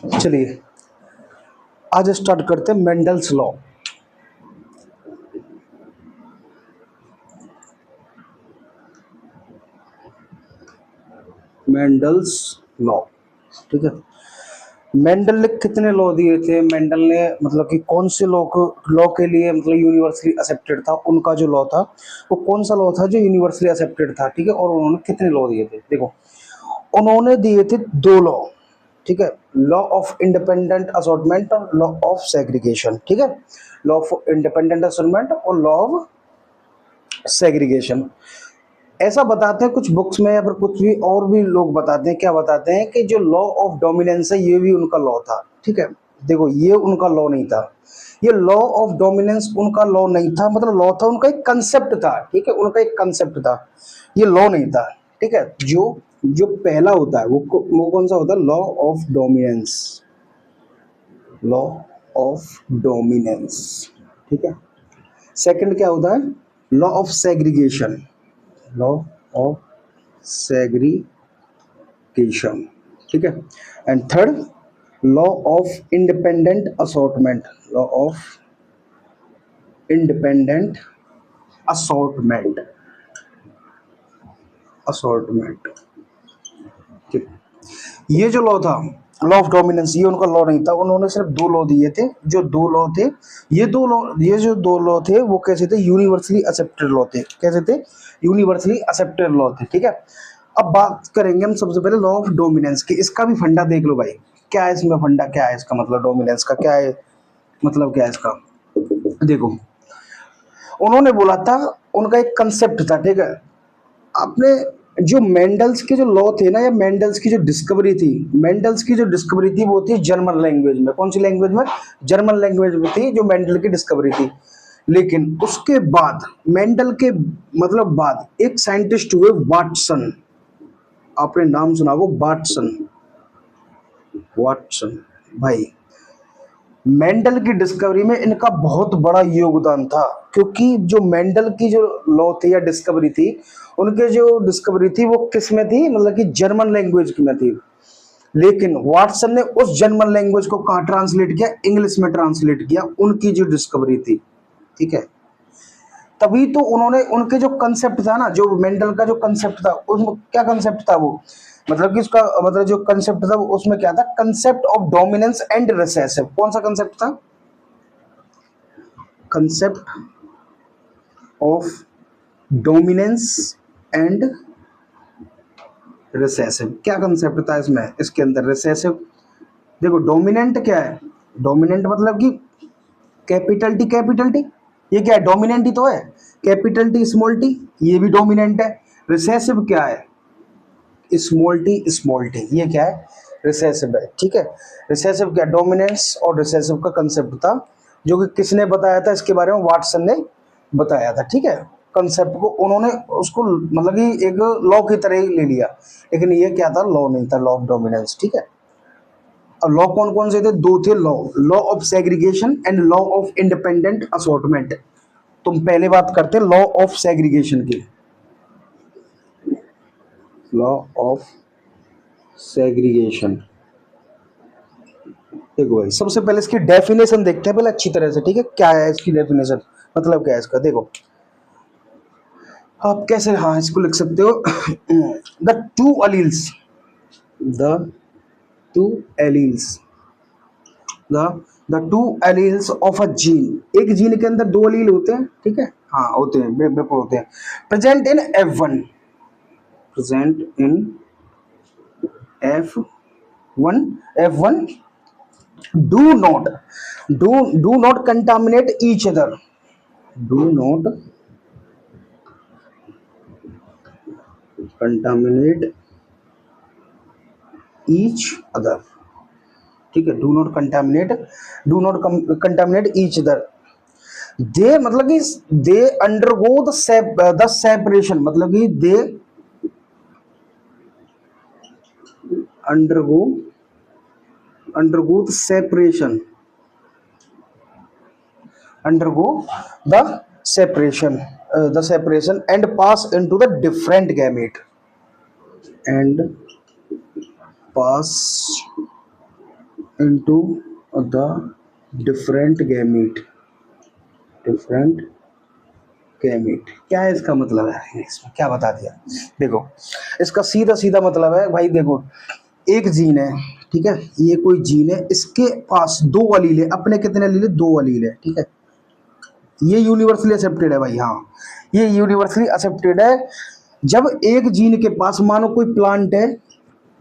चलिए आज स्टार्ट करते हैं मेंडल्स लॉ। मेंडल्स लॉ, ठीक है। मेंडल ने कितने लॉ दिए थे? मेंडल ने मतलब कि कौन से लॉ के लिए मतलब यूनिवर्सली एक्सेप्टेड था, उनका जो लॉ था वो कौन सा लॉ था जो यूनिवर्सली एक्सेप्टेड था, ठीक है। और उन्होंने कितने लॉ दिए थे? देखो, उन्होंने दिए थे दो लॉ, ठीक है। लॉ ऑफ इंडिपेंडेंट असॉर्टमेंट और लॉ ऑफ सेग्रीगेशन, ठीक है। लॉ ऑफ इंडिपेंडेंट असॉर्टमेंट और लॉ ऑफ सेग्रीगेशन। ऐसा बताते हैं कुछ बुक्स में या फिर कुछ भी और भी लोग बताते हैं, क्या बताते हैं कि जो लॉ ऑफ डोमिनेंस है ये भी उनका लॉ था, ठीक है। देखो, ये उनका लॉ नहीं था, ये लॉ ऑफ डोमिनेंस उनका लॉ नहीं था, मतलब लॉ था उनका, एक कंसेप्ट था, ठीक है। उनका एक कंसेप्ट था, ये लॉ नहीं था, ठीक है। जो जो पहला होता है वो कौन सा होता है? Law of dominance, law of dominance, ठीक है। सेकंड क्या होता है? Law of segregation, law of segregation, ठीक है। And third, law of independent assortment, law of independent assortment, assortment, ठीक। ये जो लॉ था, लॉ ऑफ डोमिनेंस, ये उनका लॉ नहीं था। उन्होंने सिर्फ दो लॉ दिए थे। जो दो लॉ थे, ये जो दो लॉ थे वो कैसे थे? यूनिवर्सली एक्सेप्टेड लॉ थे। कैसे थे? यूनिवर्सली एक्सेप्टेड लॉ थे, ठीक है। अब बात करेंगे हम सबसे पहले लॉ ऑफ डोमिनेंस की। इसका भी फंडा देख लो भाई, क्या है इसमें फंडा, क्या है इसका मतलब, डोमिनेंस का क्या है मतलब, क्या है इसका? देखो, उन्होंने बोला था, उनका एक कंसेप्ट था, ठीक है। आपने जो मेंडल्स के जो लॉ थे ना, या मेंडल्स की जो डिस्कवरी थी, मेंडल्स की जो डिस्कवरी थी वो थी जर्मन लैंग्वेज में। कौन सी लैंग्वेज में? जर्मन लैंग्वेज में थी जो मेंडल की डिस्कवरी थी। लेकिन उसके बाद, मेंडल के मतलब बाद, एक साइंटिस्ट हुए वाटसन। आपने नाम सुना वो, वाटसन, वाटसन भाई। मेंडल की डिस्कवरी में इनका बहुत बड़ा योगदान था, क्योंकि जो मेंडल की जो लॉ थी या डिस्कवरी थी, उनके जो डिस्कवरी थी वो किस में थी? मतलब कि जर्मन लैंग्वेज में थी। लेकिन वाटसन ने उस जर्मन लैंग्वेज को कहाँ ट्रांसलेट किया? इंग्लिश में ट्रांसलेट किया, उनकी जो डिस्कवरी थी, ठीक है। तभी तो उन्होंने, उनके जो कंसेप्ट था ना, जो मेंडल का जो कंसेप्ट था, उसमें क्या कंसेप्ट था वो, मतलब कि उसका मतलब जो कंसेप्ट था उसमें क्या था? Concept of dominance and recessive. कौन सा कंसेप्ट था? Concept of dominance and recessive. क्या कंसेप्ट था इसमें, इसके अंदर? रिसेसिव। देखो, डोमिनेंट क्या है? डोमिनेंट मतलब कि कैपिटल टी, कैपिटल टी, ये क्या है? डोमिनेंट ही तो है। कैपिटल टी स्मॉल टी, ये भी डोमिनेंट है। रिसेसिव क्या है? स्मॉल टी स्मॉल टी, ये क्या है? रिसेसिव है, ठीक है। रिसेसिव क्या? डोमिनेंस और रिसेसिव का कंसेप्ट था, जो कि किसने बताया था इसके बारे में? वाटसन ने बताया था, ठीक है। कंसेप्ट को उन्होंने उसको मतलब कि एक लॉ की तरह ही ले लिया, लेकिन ये क्या था? लॉ नहीं था, लॉ ऑफ डोमिनेंस, ठीक है। और लॉ कौन कौन से थे? दो थे law, law of segregation and law of independent assortment. तुम पहले बात करते लॉ ऑफ सेग्रीगेशन की। लॉ ऑफ सेग्रीगेशन, देखो भाई, सबसे पहले इसकी डेफिनेशन देखते हैं पहले अच्छी तरह से, ठीक है। क्या है इसकी डेफिनेशन, मतलब क्या है इसका? देखो, आप कैसे, हाँ, इसको लिख सकते हो the two alleles, the two alleles, the the two alleles of a gene. एक जीन के अंदर दो एलील होते हैं, ठीक है, हाँ होते हैं, बिल्कुल होते हैं। Present in F1, present in F1, F1 do not do not contaminate each other, do not contaminate each other, ठीक है। Do not contaminate each other. They मतलब कि दे अंडरगो द सेपरेशन, मतलब कि they undergo undergo the separation, undergo the separation and pass into the different gamete, and pass into the different gamete, different gamete. क्या है इसका मतलब है, इसमें क्या बता दिया? देखो इसका सीधा सीधा मतलब है भाई, देखो एक जीन है, ठीक है, ये कोई जीन है, इसके पास दो अलील है, अपने कितने अलील है? दो अलील है, ठीक है, ये यूनिवर्सली एक्सेप्टेड है भाई, हाँ ये यूनिवर्सली एक्सेप्टेड है। जब एक जीन के पास, मानो कोई प्लांट है,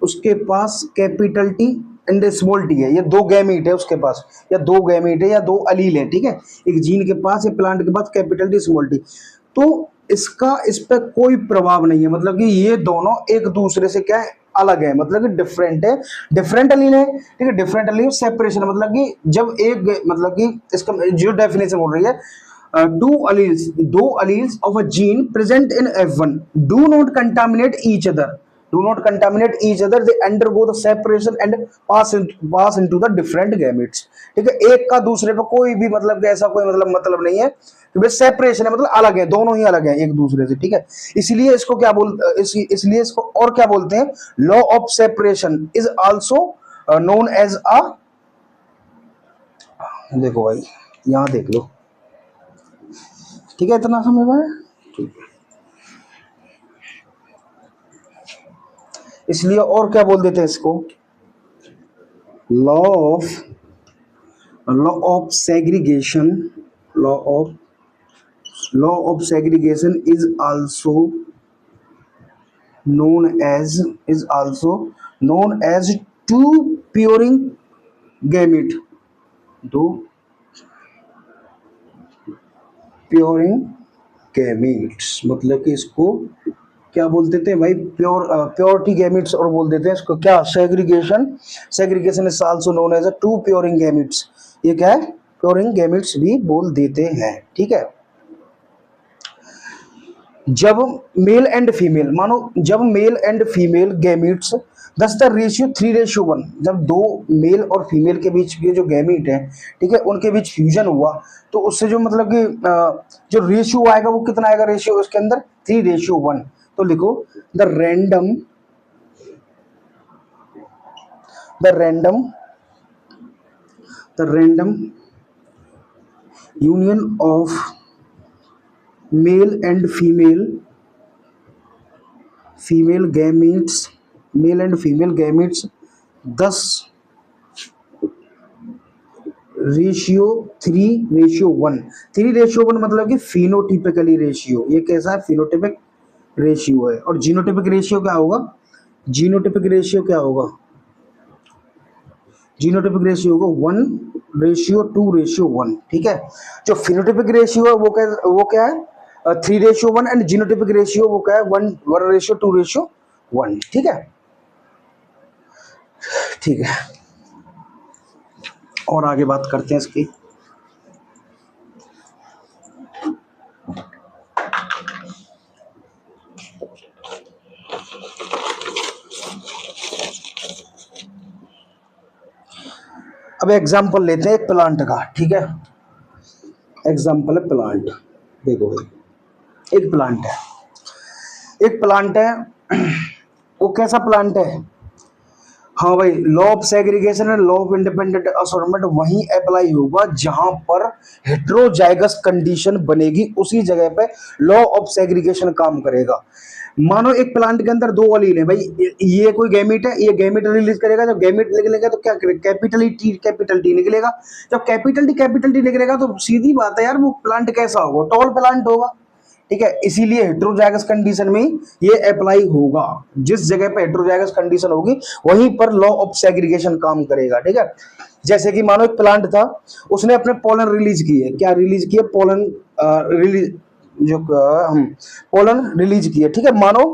उसके पास capital T and small T है, ये दो गैमीट है उसके पास, या दो गैमीट है या दो अलील है, ठीक है, एक जीन के पास या प्लांट के पास कैपिटल टी स्मॉल टी, तो इसका इस पर कोई प्रभाव नहीं है, मतलब कि ये दोनों एक दूसरे से क्या है? अलग है, मतलब कि डिफरेंट है, डिफरेंट अलील है, ठीक है, डिफरेंट अलील सेपरेशन, मतलब कि जब एक, मतलब कि इसका जो डेफिनेशन बोल रही है, दो alleles of a gene present in F1 do not contaminate each other. Do not contaminate each other. They undergo the separation and pass into the different gametes. ठीक है, एक का दूसरे पर कोई भी मतलब ऐसा कोई मतलब नहीं है कि भाई सेपरेशन है, मतलब अलग है, दोनों ही अलग है एक दूसरे से, ठीक है। इसलिए इसको क्या इसलिए इसको और क्या बोलते हैं? Law of separation is also known as a, देखो भाई यहां देख लो, ठीक है, इतना समझ में आया? ठीक है, इसलिए और क्या बोल देते हैं इसको? Law of law of segregation, law of law of segregation is also known as to purity gamete, दो प्योरिंग गैमेट्स, मतलब कि इसको क्या बोल देते हैं भाई? प्योरिटी गैमेट्स, और बोल देते हैं इसको क्या? Segregation. Segregation is also known as a to purity gametes, ये क्या है? प्योरिंग गैमेट्स भी बोल देते हैं, ठीक है। जब मेल एंड फीमेल, मानो जब मेल एंड फीमेल गैमेट्स, दस द रेशियो 3:1, जब दो मेल और फीमेल के बीच के जो गैमीट है, ठीक है, उनके बीच फ्यूजन हुआ, तो उससे जो मतलब कि जो रेशियो आएगा वो कितना आएगा? रेशियो उसके अंदर 3:1। तो लिखो the random the random the random union of male and female gametes, male and female gametes 10 ratio 3:1। 3:1 मतलब कि फिनोटिपिकली रेशियो, ये कैसा है? फिनोटिपिक रेशियो है। और जीनोटिपिक रेशियो क्या होगा? जीनोटिपिक रेशियो क्या होगा? जीनोटिपिक रेशियो होगा 1:2:1, ठीक है। जो फिनोटिपिक रेशियो है वो क्या है? 3:1, एंड जीनोटिपिक रेशियो वो क्या है? 1:2:1, ठीक है, ठीक है। और आगे बात करते हैं इसकी। अब एग्जाम्पल लेते हैं एक प्लांट का, ठीक है, एग्जाम्पल है प्लांट। देखो भाई एक प्लांट है वो कैसा प्लांट है? हाँ भाई, law of segregation and law of independent assortment वहीं अप्लाई होगा जहां पर हेट्रोजाइगस कंडीशन बनेगी, उसी जगह पे लॉ ऑफ सेग्रीगेशन काम करेगा। मानो एक प्लांट के अंदर दो अलील है भाई, ये कोई गैमीट है, ये गैमीट रिलीज करेगा, जब गैमीट निकलेगा तो क्या करेगा? कैपिटल टी निकलेगा। जब कैपिटल टी निकलेगा तो सीधी बात है यार, वो प्लांट कैसा होगा? टॉल प्लांट होगा, ठीक है। इसीलिए हेट्रोजाइगस कंडीशन में ये अप्लाई होगा, जिस जगह पे हेट्रोजाइगस कंडीशन होगी वहीं पर लॉ ऑफ सेग्रीगेशन काम करेगा, ठीक है। जैसे कि मानो एक प्लांट था, उसने अपने पोलन रिलीज किए, क्या रिलीज किए? पोलन रिलीज, जो हम पोलन रिलीज किए, ठीक है। मानो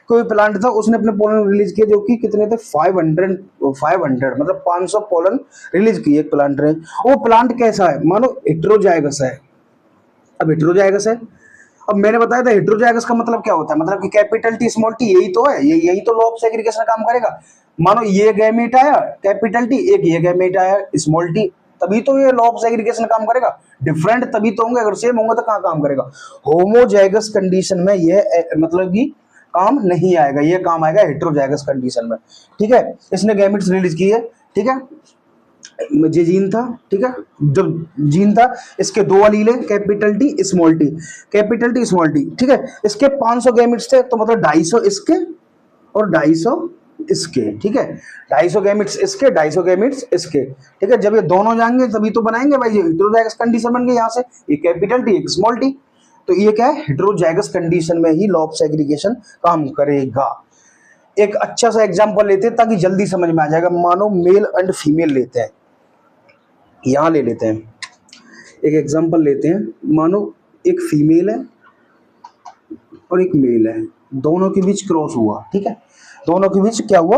कोई प्लांट था, उसने अपने पोलन रिलीज किए जो कि कितने थे? 500 मतलब 500 पोलन रिलीज किए एक प्लांट ने। वो प्लांट कैसा है? मानो हेट्रोजाइगस है। अब हेट्रोजाइगस है, अब मैंने बताया था हेट्रोजाइगस का मतलब क्या होता है? मतलब कि कैपिटल टी स्मॉल टी, यही तो है, यही तो लॉ ऑफ सेग्रीगेशन काम करेगा। मानो ये गैमेट आया कैपिटल टी, एक ये गैमेट आया स्मॉल टी, तभी तो ये लॉ ऑफ सेग्रीगेशन काम करेगा। डिफरेंट तभी तो होंगे, अगर सेम होंगे तो कहाँ काम करेगा? होमोजाइगस कंडीशन में ये मतलब कि काम नहीं आएगा, ये काम आएगा हेट्रोजाइगस कंडीशन में, ठीक है। इसने गैमेट्स रिलीज किए, ठीक है। ये जीन था, ठीक है। जब जीन था, इसके दो अलील है, capital T small T, capital T small T, ठीक है। इसके 500 गैमेट्स थे, तो मतलब 250 इसके और 250 इसके, ठीक है। 250 गैमेट्स इसके, 250 गैमेट्स इसके, ठीक है। जब ये दोनों जाएंगे तभी तो बनाएंगे भाई, ये हेटेरोजाइगस कंडीशन बन गई। यहाँ से ये कैपिटल टी एक स्मॉल टी, तो ये क्या है, हेटेरोजाइगस कंडीशन में ही लॉ ऑफ सेग्रीगेशन काम करेगा। एक अच्छा सा एग्जांपल लेते हैं ताकि जल्दी समझ में आ जाएगा। मानो मेल एंड फीमेल लेते हैं, यहाँ ले लेते हैं, एक एग्जांपल लेते हैं। मानो एक फीमेल है और एक मेल है, दोनों के बीच क्रॉस हुआ, ठीक है। दोनों के बीच क्या हुआ,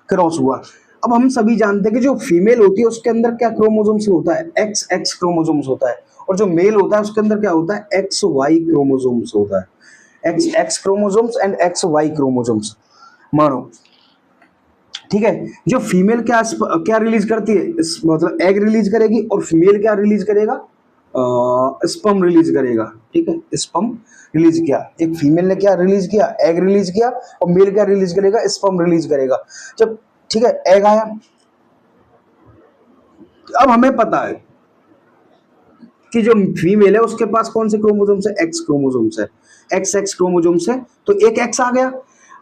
क्रॉस हुआ। अब हम सभी जानते हैं कि जो फीमेल होती है उसके अंदर क्या क्रोमोसोम्स होता है, एक्स एक्स क्रोमोसोम्स होता है, और जो मेल होता है उसके अंदर क्या होता है, एक्स वाई क्रोमोसोम्स होता है, X X chromosomes and X Y chromosomes. मानो, ठीक है। जो फीमेल क्या क्या रिलीज करती है, मतलब एग रिलीज करेगी, और फीमेल क्या रिलीज करेगा, स्पर्म रिलीज करेगा, ठीक है। स्पर्म रिलीज किया, एक फीमेल ने क्या रिलीज किया, एग रिलीज किया, और मेल क्या रिलीज करेगा, स्पर्म रिलीज करेगा। जब, ठीक है, एग आया, अब हमें पता है कि जो फीमेल है उसके पास कौन से क्रोमोसोम्स है, एक्स क्रोमोसोम्स है, एक्स एक्स क्रोमोसोम्स है, तो एक एक्स आ गया।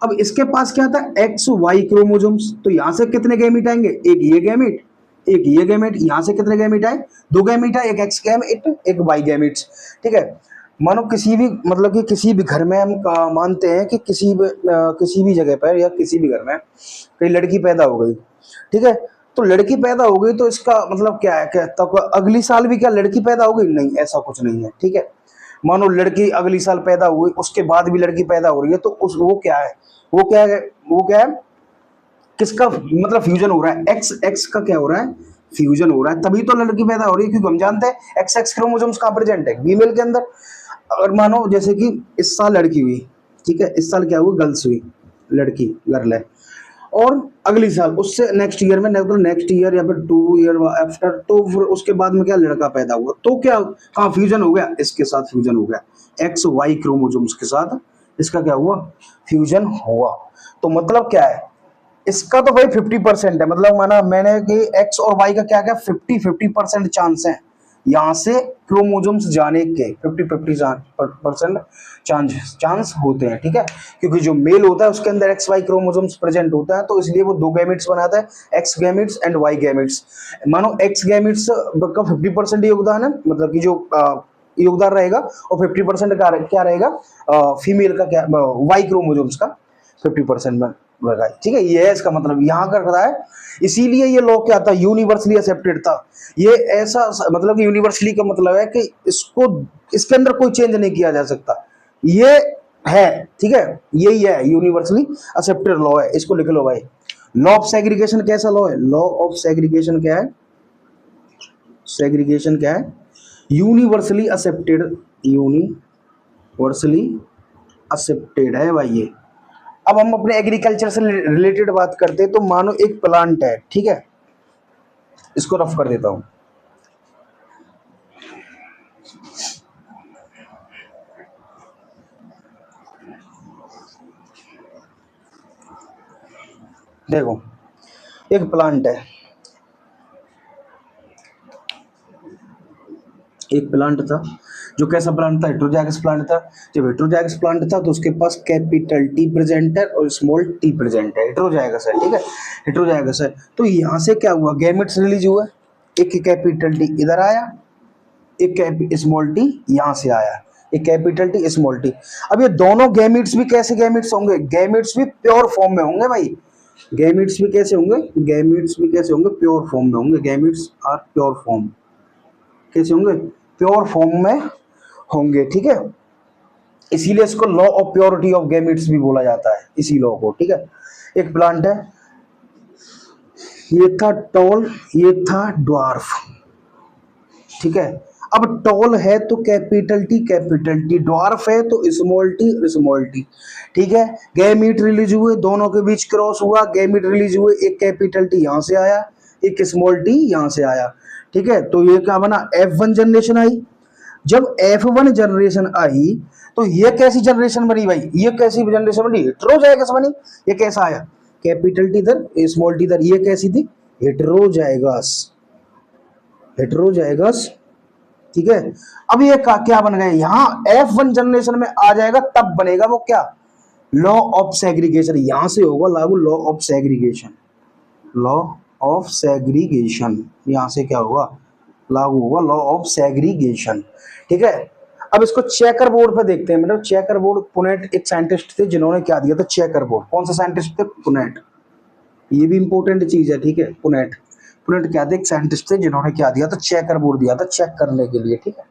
अब इसके पास क्या था, एक्स वाई क्रोमोसोम्स, तो यहां से कितने गैमीट आएंगे, एक ये गैमीट, एक ये गैमीट। यहां से कितने गैमीट आए, दो गैमीट आए, एक एक्स गैमीट एक वाई गैमीट्स, ठीक है। मानो किसी भी, मतलब कि किसी भी घर में हम मानते हैं कि किसी भी जगह पर या किसी भी घर में कोई लड़की पैदा हो गई, ठीक है। तो लड़की पैदा हो गई तो इसका मतलब क्या है, क्या तब अगली साल भी क्या लड़की पैदा हो गई, नहीं, ऐसा कुछ नहीं है, ठीक है। मानो लड़की अगली साल पैदा हुई, उसके बाद भी लड़की पैदा हो रही है, तो उस वो क्या है, वो क्या है, वो क्या है, किसका मतलब फ्यूजन हो रहा है, एक्स एक्स का क्या हो रहा है, फ्यूजन हो रहा है, तभी तो लड़की पैदा हो रही है। क्योंकि हम जानते हैं एक्स एक्स क्रोमोसोम्स कहाँ प्रेजेंट है, फीमेल के अंदर। अगर मानो जैसे कि इस साल लड़की हुई, ठीक है, इस साल क्या हुई, गर्ल्स हुई, लड़की गर्ल है, और अगली साल उससे नेक्स्ट ईयर में, नेक्स्ट ईयर या फिर 2 ईयर आफ्टर, तो फिर उसके बाद में क्या लड़का पैदा हुआ, तो क्या कहाँ फ्यूजन हो गया, इसके साथ फ्यूजन हो गया, एक्स वाई क्रोमोसोम्स के साथ इसका क्या हुआ, फ्यूजन हुआ। तो मतलब क्या है, इसका तो भाई 50% है, मतलब माना मैंने कि एक्स और वाई का क्या क्या 50-50% चांस है यहाँ से क्रोमोसोम्स जाने के, 50-50% चांस होते हैं, ठीक है। क्योंकि जो मेल होता है उसके अंदर एक्स वाई क्रोमोसोम्स प्रेजेंट होता है, तो इसलिए वो दो गैमेट्स बनाता है, X gametes and Y gametes. मानो एक्स गैमेट्स का 50% योगदान है, मतलब कि जो योगदान रहेगा, और 50% का क्या रहेगा, फीमेल का, क्या वाई क्रोमोसोम्स का 50% में रहेगा, ठीक है। ये है इसका मतलब, यहाँ कर रहा है। इसीलिए ये लॉ क्या था, यूनिवर्सली एक्सेप्टेड था। ये ऐसा मतलब यूनिवर्सली का मतलब है कि इसको, इसके अंदर कोई चेंज नहीं किया जा सकता, ये है, ठीक है। यही है यूनिवर्सली एक्सेप्टेड लॉ है, इसको लिख लो भाई। लॉ ऑफ सेग्रीगेशन कैसा लॉ है, लॉ ऑफ सेग्रीगेशन क्या है, सेग्रीगेशन क्या है, यूनिवर्सली एक्सेप्टेड, यूनिवर्सली एक्सेप्टेड है भाई ये। अब हम अपने एग्रीकल्चर से रिलेटेड बात करते हैं, तो मानो एक प्लांट है, ठीक है, इसको रफ कर देता हूं। देखो, एक प्लांट है, एक प्लांट था, जो कैसा प्लांट था, हेटेरोजाइगस प्लांट था। जब हेटेरोजाइगस प्लांट था तो उसके पास कैपिटल टी प्रेजेंट है और स्मॉल टी प्रेजेंट है, हेटेरोजाइगस है, ठीक है, हेटेरोजाइगस है। तो यहाँ से क्या हुआ, गैमेट्स रिलीज हुआ, एक कैपिटल टी इधर आया, एक स्मॉल टी यहाँ से आया, एक कैपिटल टी स्मॉल टी। अब ये दोनों गैमेट्स भी कैसे गैमेट्स होंगे, गैमेट्स भी प्योर फॉर्म में होंगे भाई, गैमेट्स भी कैसे होंगे, गैमेट्स भी कैसे होंगे, प्योर फॉर्म में होंगे, गैमेट्स आर प्योर फॉर्म, कैसे होंगे, प्योर फॉर्म में होंगे, ठीक है। इसीलिए इसको law of purity of gametes भी बोला जाता है, इसी लॉ को, ठीक है। एक प्लांट है, ये था टॉल, ये था ड्वार्फ, ठीक है। अब टॉल है तो कैपिटल टी, ड्वार्फ है तो स्मॉल टी, ठीक है। गैमीट रिलीज हुए, दोनों के बीच क्रॉस हुआ, गैमीट रिलीज हुए, एक कैपिटल टी यहाँ से आया, एक स्मॉल टी यहाँ से आया, ठीक है। तो ये क्या बना, F1 जनरेशन आई। जब F1 जनरेशन आई तो ये कैसी जनरेशन बनी भाई, ये कैसी जनरेशन बनी, हेटेरोजाइगस बनी। ये कैसा आया, कैपिटल टी इधर, स्मॉल टी इधर, ये कैसी थी, हेटेरोजाइगस, हेटेरोजाइगस, ठीक है। अब ये क्या बन गए, यहाँ F1 जनरेशन में आ जाएगा तब बनेगा वो क्या, लॉ ऑफ सेग्रीगेशन, यहां से होगा लागू law of segregation, law of segregation, यहां से क्या होगा, लागू होगा लॉ ऑफ सेग्रीगेशन, ठीक है। अब इसको चेकर बोर्ड पे देखते हैं, मतलब चेकर बोर्ड, पुनेट एक साइंटिस्ट थे जिन्होंने क्या दिया था, चेकर बोर्ड, कौन सा साइंटिस्ट थे, पुनेट, ये भी इंपॉर्टेंट चीज है, ठीक है। पुनेट, पुनेट क्या थे, एक साइंटिस्ट थे जिन्होंने क्या दिया था, चेकर बोर्ड दिया था चेक करने के लिए, ठीक है।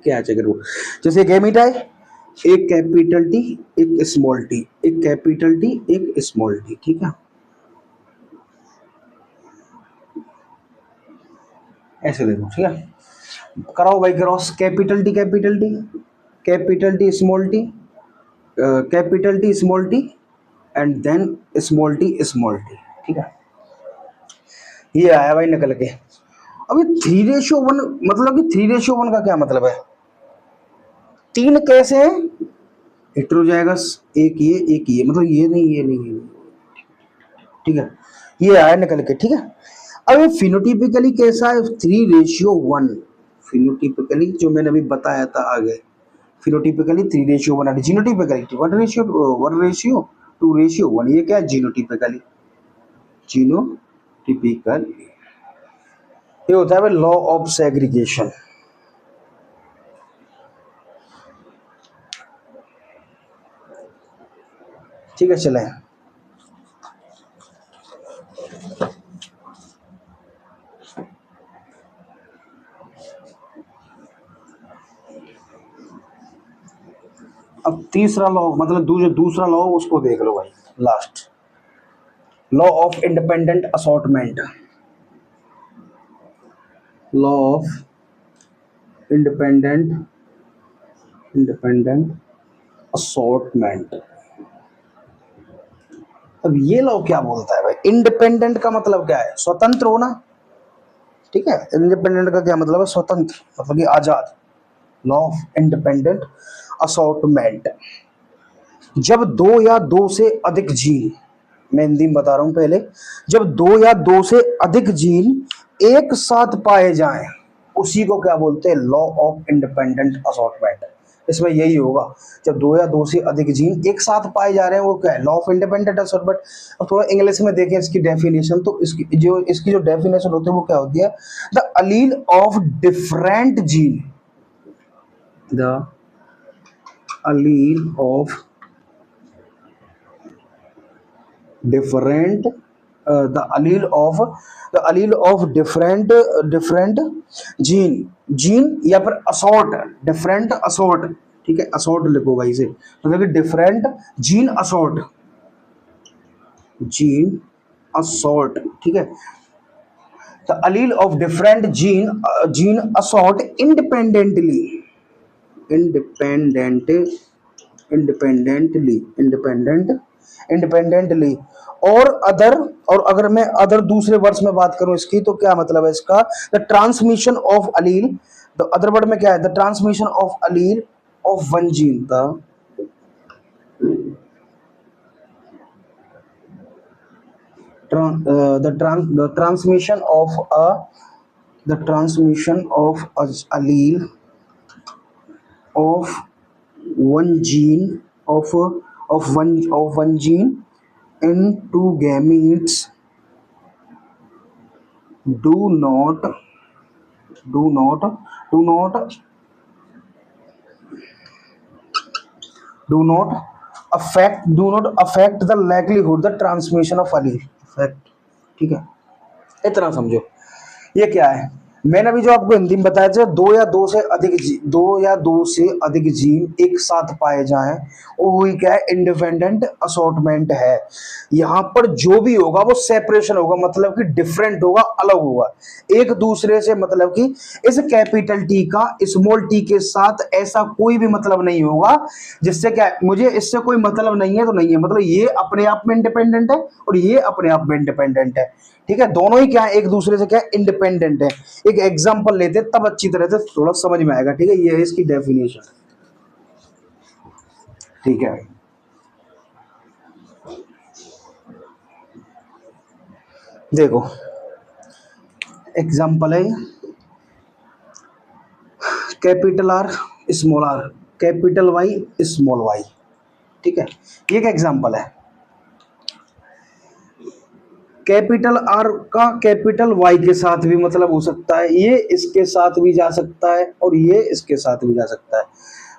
क्या है चेकर बोर्ड, जैसे गैमीट है, एक कैपिटल टी एक स्मॉल टी, एक कैपिटल टी एक स्मॉल टी, ठीक है, ऐसे देखो, ठीक है। कराओ भाई cross, capital T capital T, capital T small T, capital T small T, and then small T, ठीक है। ये आया भाई निकल के। अभी 3:1, मतलब कि 3:1 का क्या मतलब है, तीन कैसे हैं, हेटेरोजाइगस, एक ये मतलब ये नहीं ये नहीं, ठीक है, ये आया निकल के, ठीक है। अब ये फिनोटिपिकली कैसा है, 3:1, फिनोटिपिकली जो मैंने अभी बताया था आगे, फिनोटिपिकली 3:1, जीनोटिपिकली 1:2:1, ये क्या है, जीनोटिपिकली, जीनोटिपिकल, ये होता है लॉ ऑफ सेग्रीगेशन, ठीक है। चले अब तीसरा लॉ, मतलब दूसरा लॉ उसको देख लो भाई, last law of independent assortment, law of independent independent assortment. अब ये लॉ क्या बोलता है भाई, इंडिपेंडेंट का मतलब क्या है, स्वतंत्र होना, ठीक है। इंडिपेंडेंट का क्या मतलब है, स्वतंत्र, मतलब कि आजाद, लॉ ऑफ इंडिपेंडेंट असॉर्टमेंट, जब दो या दो से अधिक जीन, मैं हिंदी में बता रहा हूं पहले, जब दो या दो से अधिक जीन एक साथ पाए जाएं, उसी को क्या बोलते हैं, लॉ ऑफ इंडिपेंडेंट असॉर्टमेंट। इसमें यही होगा, जब दो या दो से अधिक जीन एक साथ पाए जा रहे हैं, वो क्या है, लॉ ऑफ इंडिपेंडेंट असॉर्टमेंट। अब थोड़ा इंग्लिश में देखें इसकी डेफिनेशन, तो इसकी जो डेफिनेशन होती है वो क्या होती है, the Aleel of different gene, the allele of different the allele of different gene या फिर असॉर्ट, डिफरेंट असॉर्ट, ठीक है, असॉर्ट लिखो भाई से, मतलब कि डिफरेंट जीन असॉर्ट, ठीक है। The allele of different gene assort independently, independent independently और अगर मैं अदर दूसरे वर्ड्स में बात करूं इसकी, तो क्या मतलब है इसका, the transmission of allele, the other word में क्या है, the transmission of allele of one gene, the transmission of allele of one gene of one gene into gametes do not do not do not do not affect the likelihood the transmission of allele effect, ठीक है, इतना समझो। ये क्या है, मैंने अभी जो आपको हिंदी में बताया था, दो या दो से अधिक जीन एक साथ पाए जाएं, वही क्या है, इंडिपेंडेंट असॉर्टमेंट है। यहाँ पर जो भी होगा वो सेपरेशन होगा, मतलब कि डिफरेंट होगा, अलग होगा एक दूसरे से, मतलब कि इस कैपिटल टी का स्मॉल टी के साथ ऐसा कोई भी मतलब नहीं होगा, जिससे क्या मुझे इससे कोई मतलब नहीं है तो नहीं है, मतलब ये अपने आप में इंडिपेंडेंट है और ये अपने आप में इंडिपेंडेंट है, ठीक है। दोनों ही क्या है, एक दूसरे से क्या है, इंडिपेंडेंट है। एक एग्जांपल लेते हैं तब अच्छी तरह से थोड़ा समझ में आएगा, ठीक है। ये है इसकी डेफिनेशन, ठीक है। देखो एग्जांपल है capital R small R, capital Y small Y, ठीक है। ये एक एग्जांपल है। कैपिटल आर का कैपिटल वाई के साथ भी मतलब हो सकता है, ये इसके साथ भी जा सकता है और ये इसके साथ भी जा सकता है।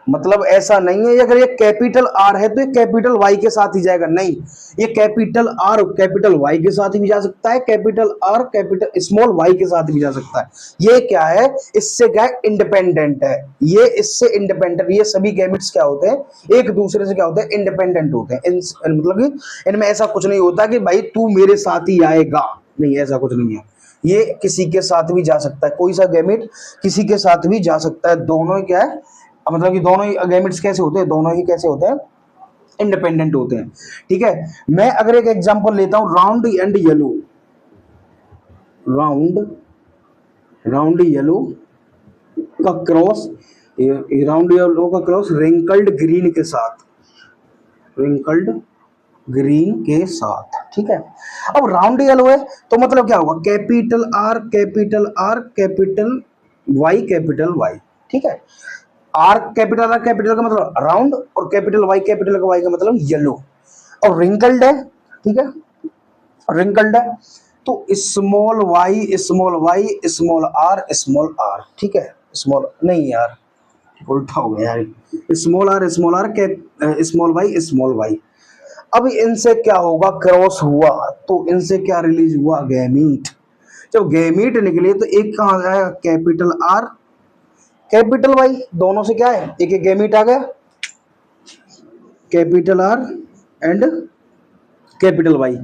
मतलब ऐसा नहीं है अगर ये कैपिटल आर है तो ये कैपिटल वाई के साथ ही जाएगा, नहीं, ये कैपिटल आर कैपिटल वाई के साथ भी जा सकता है, capital R capital small Y के साथ भी जा सकता है। ये क्या है, इससे क्या है, इंडिपेंडेंट है, ये इससे इंडिपेंडेंट। ये सभी गैमेट्स क्या होते हैं, एक दूसरे से क्या होते हैं, इंडिपेंडेंट होते हैं। मतलब कि इनमें ऐसा कुछ नहीं होता कि भाई तू मेरे साथ ही आएगा, नहीं, ऐसा कुछ नहीं है। ये किसी के साथ भी जा सकता है, कोई सा गैमेट किसी के साथ भी जा सकता है। दोनों क्या है, मतलब कि दोनों ही गैमेट्स कैसे होते हैं, दोनों ही कैसे होते हैं, इंडिपेंडेंट होते हैं, ठीक है। मैं अगर एक एग्जांपल लेता हूं, round and yellow, round yellow का क्रॉस, राउंड येलो का क्रॉस रिंकल्ड ग्रीन के साथ, रिंकल्ड ग्रीन के साथ, ठीक है। अब राउंड येलो है तो मतलब क्या होगा, capital R capital R capital Y, ठीक है। आर कैपिटल का मतलब राउंड और कैपिटल वाई का मतलब येलो, और रिंकल्ड है, ठीक है, रिंकल्ड है तो स्मॉल वाई स्मॉल आर, ठीक है, स्मॉल नहीं यार, उल्टा हो गया यार, स्मॉल आर स्मॉल वाई। अब इनसे क्या होगा, क्रॉस हुआ तो इनसे क्या रिलीज हुआ, गैमीट। जब गैमीट निकले तो एक कहां आया, कैपिटल आर कैपिटल वाई, दोनों से क्या है, एक एक गैमीट आ गया, capital R and capital Y,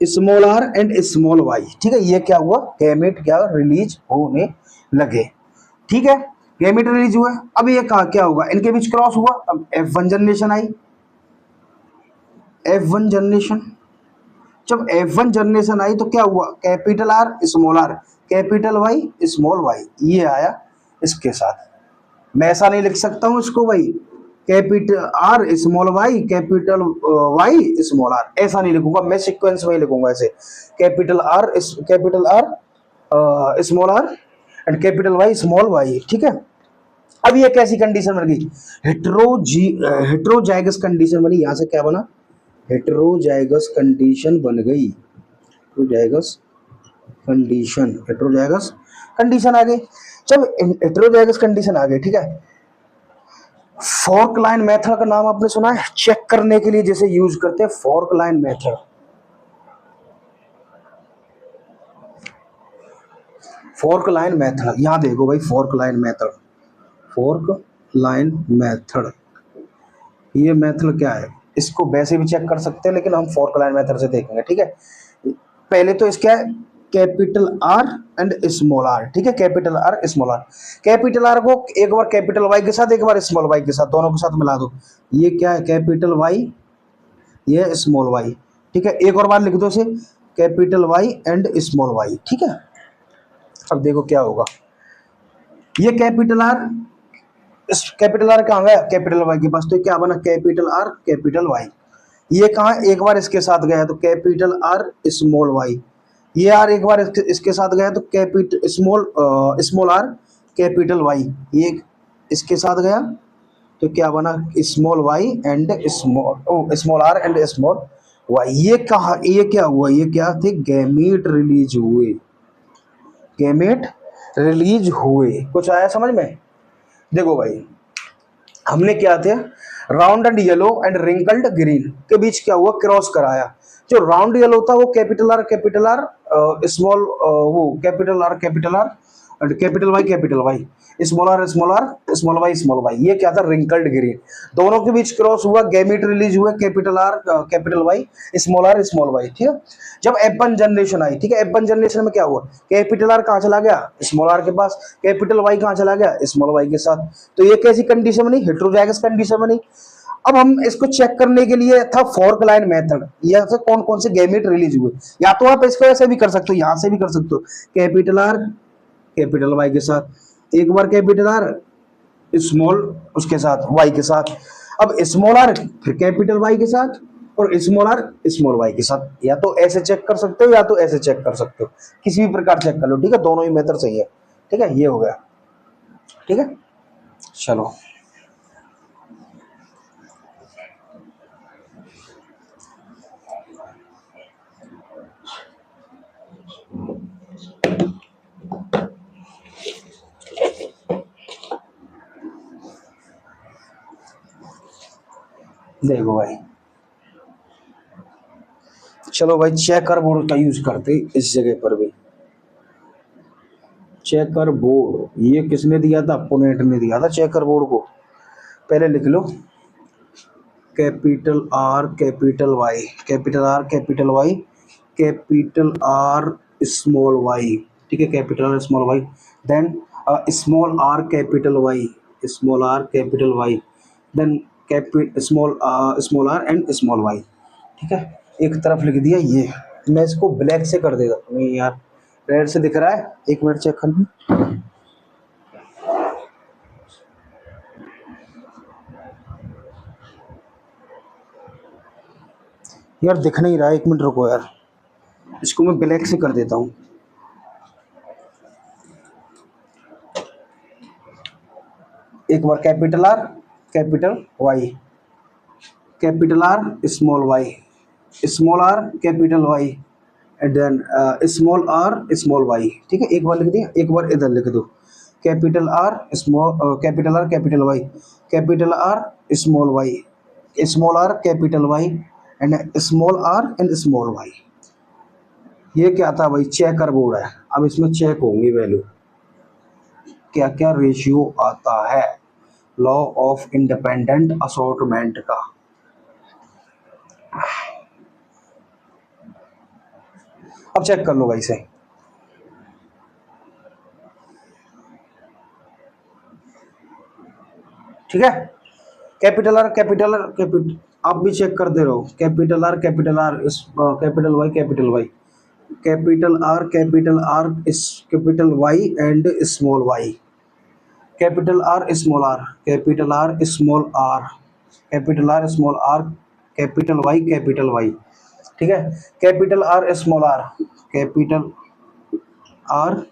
small R and small Y, ठीक है। ये क्या हुआ, गैमीट क्या रिलीज होने लगे, ठीक है, गैमीट रिलीज हुआ। अब ये कहा क्या होगा, इनके बीच क्रॉस हुआ, अब F1 जनरेशन आई, F1 जनरेशन, जब F1 जनरेशन आई तो क्या हुआ, capital R capital Y small Y, ये आया इसके साथ। मैं ऐसा नहीं लिख सकता हूं इसको भाई, capital R small Y capital Y small R, ऐसा नहीं लिखूंगा मैं, सीक्वेंस में ही लिखूंगा ऐसे, capital R small R and capital Y small Y, ठीक है। अब ये कैसी कंडीशन बन गई, हेट्रोजाइगस कंडीशन बनी, यहां से क्या बना, हेट्रोजाइगस कंडीशन बन गई, हेट्रोजाइगस कंडीशन आ गई। जब हेट्रोजाइगस कंडीशन आ गई, ठीक है, फॉर्क लाइन मेथड का नाम आपने सुना है, चेक करने के लिए जैसे यूज करते हैं, फॉर्क लाइन मेथड, यहां देखो भाई, फॉर्क लाइन मेथड, ये मेथड क्या है, इसको वैसे भी चेक कर सकते हैं लेकिन हम फॉर्क लाइन मेथड से देखेंगे, ठीक है। पहले तो इसका capital R and small R, ठीक है, कैपिटल आर को एक बार कैपिटल वाई के साथ, एक बार स्मॉल वाई के साथ, दोनों के साथ मिला दो, ये क्या है, कैपिटल वाई, ये स्मॉल वाई, ठीक है। एक और बार लिख दो इसे, capital Y and small Y, ठीक है। अब देखो क्या होगा, ये कैपिटल आर कहाँ गया, कैपिटल वाई के पास, तो क्या बना, कैपिटल आर कैपिटल वाई, ये कहाँ एक बार इसके साथ गया तो कैपिटल आर स्मॉल वाई, ये आर एक बार इसके साथ गया तो capital small R capital Y, ये इसके साथ गया तो क्या बना, small Y and small R and small Y. ये कहा, ये क्या हुआ, ये क्या थे, गैमेट रिलीज हुए, कुछ आया समझ में। देखो भाई, हमने क्या थे, round and yellow and wrinkled green के बीच क्या हुआ, क्रॉस कराया। जो राउंड येलो था वो कैपिटल आर स्मॉल, वो capital R and capital Y small R small Y, ये क्या था, रिंकल्ड ग्रीन। दोनों के बीच क्रॉस हुआ, गैमेट रिलीज हुआ, capital R capital Y small Y, ठीक है। जब F1 जनरेशन आई, ठीक है, F1 जनरेशन में क्या हुआ, कैपिटल आर कहाँ चला गया, स्मॉल आर के पास, कैपिटल वाई कहाँ चला गया, स्मॉल वाई के साथ। तो ये कैसी कंडीशन बनी, हेट्रोजाइगस कंडीशन बनी। अब हम इसको चेक करने के लिए था फॉर्क लाइन मेथड, यहाँ से कौन कौन से गैमेट रिलीज हुए, या तो आप इसको ऐसे भी कर सकते हो, यहाँ से भी कर सकते हो, कैपिटल आर कैपिटल वाई के साथ, एक बार कैपिटल आर स्मॉल उसके साथ वाई के साथ, अब स्मॉल आर फिर कैपिटल वाई के साथ और स्मॉल आर स्मॉल वाई के साथ। या तो ऐसे चेक कर सकते हो या तो ऐसे चेक कर सकते हो, किसी भी प्रकार चेक कर लो, ठीक है, दोनों ही मेथड सही है, ठीक है। ये हो गया, ठीक है। चलो देखो भाई, चलो भाई चेकर बोर्ड का यूज करते इस जगह पर भी। चेकर बोर्ड ये किसने दिया था? अपोनेंट ने दिया था चेकर बोर्ड को। पहले लिख लो capital R capital Y, capital R capital Y, capital R small Y, ठीक है, capital R small Y, then small R capital Y, small R capital Y, then small small R and small Y, ठीक है। एक तरफ लिख दिया ये। मैं इसको ब्लैक से कर देता हूँ यार, रेड से दिख रहा है, एक मिनट चेक कर लूं। यार दिख नहीं रहा है, एक मिनट रुको यार, इसको मैं ब्लैक से कर देता हूँ। एक बार capital R capital Y, capital R small Y, small R capital Y, and then small R small Y, ठीक है। एक बार लिख दिया, एक बार इधर लिख दो capital R small, capital R capital Y, capital R small Y, small R capital Y, and small R and small Y. ये क्या था भाई? चेकर बोर्ड है। अब इसमें चेक होंगी वैल्यू, क्या क्या रेशियो आता है लॉ ऑफ इंडिपेंडेंट असॉर्टमेंट का। अब चेक कर लो भाई से, ठीक है। Capital R capital R capital, आप भी चेक करते रहो, capital R capital R capital Y capital Y, capital R is capital Y and small Y, capital R small R, capital R small R, capital R small R, capital Y, ठीक है। Capital R small R, capital R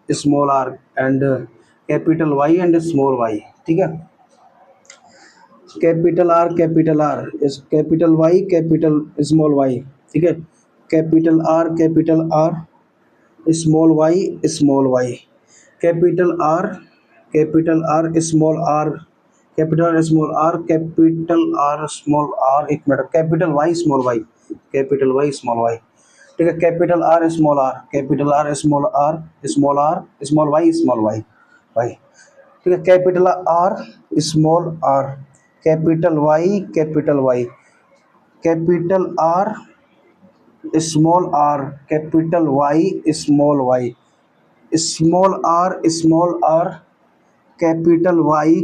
small R and capital Y and small Y, ठीक है। Capital R is capital Y capital small Y, ठीक है। Capital R small Y, capital R small R, capital small R, capital R small R, एक minute, capital Y small Y, capital Y small Y, ठीक है। Capital R small R, capital R small R, small Y Y, ठीक है। Capital R small R, capital Y, capital R small R, capital Y small Y, small R capital Y,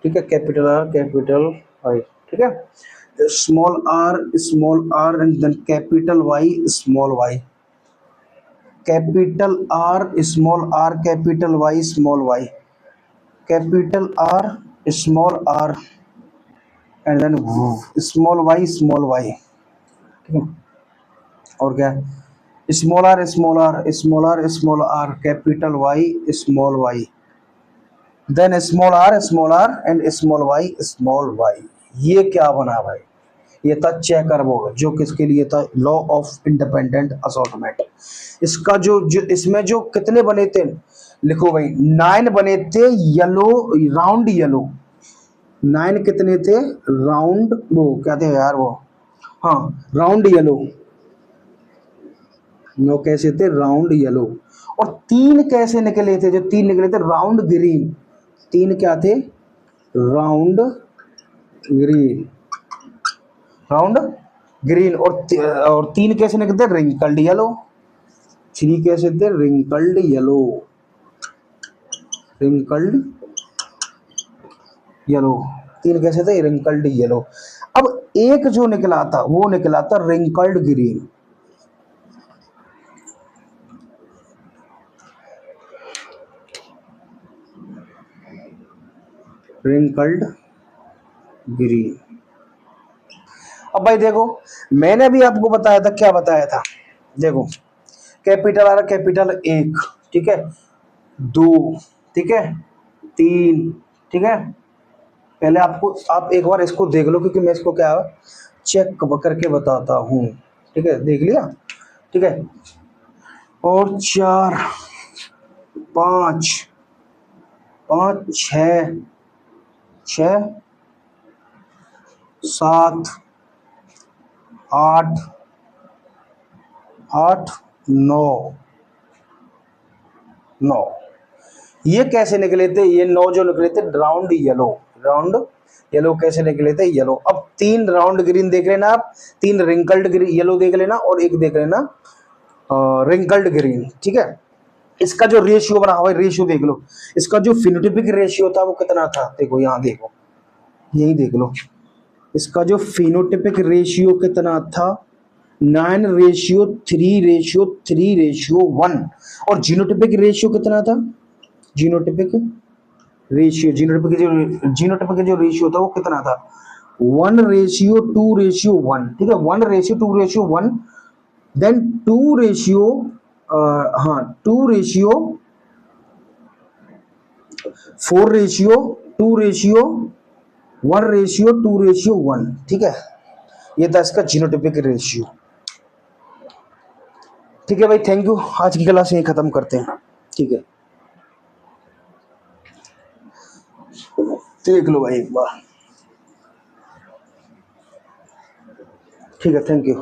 ठीक है। Capital R capital Y, ठीक है। Small R and then capital Y small Y, capital R capital Y small Y, capital R small R and then small Y, ठीक है। और क्या है? Small R capital Y small Y, then small R and small Y. ये क्या बना भाई? ये था चेकर बोर्ड, जो किसके लिए था? Law of independent assortment. इसका जो इसमें जो कितने बने थे, लिखो भाई, 9 बने थे येलो, राउंड येलो। 9 कितने थे? राउंड, वो क्या थे यार वो, हाँ राउंड येलो, 9 कैसे थे? Round yellow. और 3 कैसे निकले थे? जो 3 निकले थे राउंड ग्रीन, 3 क्या थे? Round green, round green. और 3 कैसे निकले थे? Wrinkled yellow. 3 कैसे थे? Wrinkled yellow, wrinkled yellow. 3 कैसे थे? Wrinkled yellow. अब एक जो निकला था वो निकला था रिंकल्ड ग्रीन। Wrinkled green. अब भाई देखो, मैंने भी आपको बताया था, क्या बताया था? देखो, कैपिटल आर कैपिटल 1, ठीक है, 2, ठीक है, 3, ठीक है। पहले आप एक बार इसको देख लो, क्योंकि मैं इसको क्या चेक करके बताता हूँ, ठीक है। देख लिया, ठीक है। और 4, 5, 5, 6, 7, 8, 8, 9, 9। ये कैसे निकले थे? ये 9 जो निकले थे राउंड येलो, राउंड येलो कैसे निकले थे? येलो। अब 3 राउंड ग्रीन देख लेना आप, 3 रिंकल्ड ग्रीन येलो देख लेना, और एक देख लेना रिंकल्ड ग्रीन, ठीक है। इसका जो रेशियो बना हुआ है, रेशियो देख लो। इसका जो फिनोटिपिक रेशियो था वो कितना था? देखो यहाँ देखो, यही देख लो। इसका जो फिनोटिपिक रेशियो कितना था? 9:3:3:1। और जीनोटिपिक रेशियो कितना था? जीनोटिपिक जीनोटिपिक जो रेशियो था वो कितना था? 1:2:1, ठीक है। 1:2:1, देन 2 रेशियो, हाँ 2 ratio 4 ratio 2 ratio 1 ratio 2 ratio 1, ठीक है। ये था इसका जीनोटिपिक रेशियो, ठीक है भाई। थैंक यू, आज की क्लास यही खत्म करते हैं, ठीक है। देख लो भाई एक बार, ठीक है। Thank you.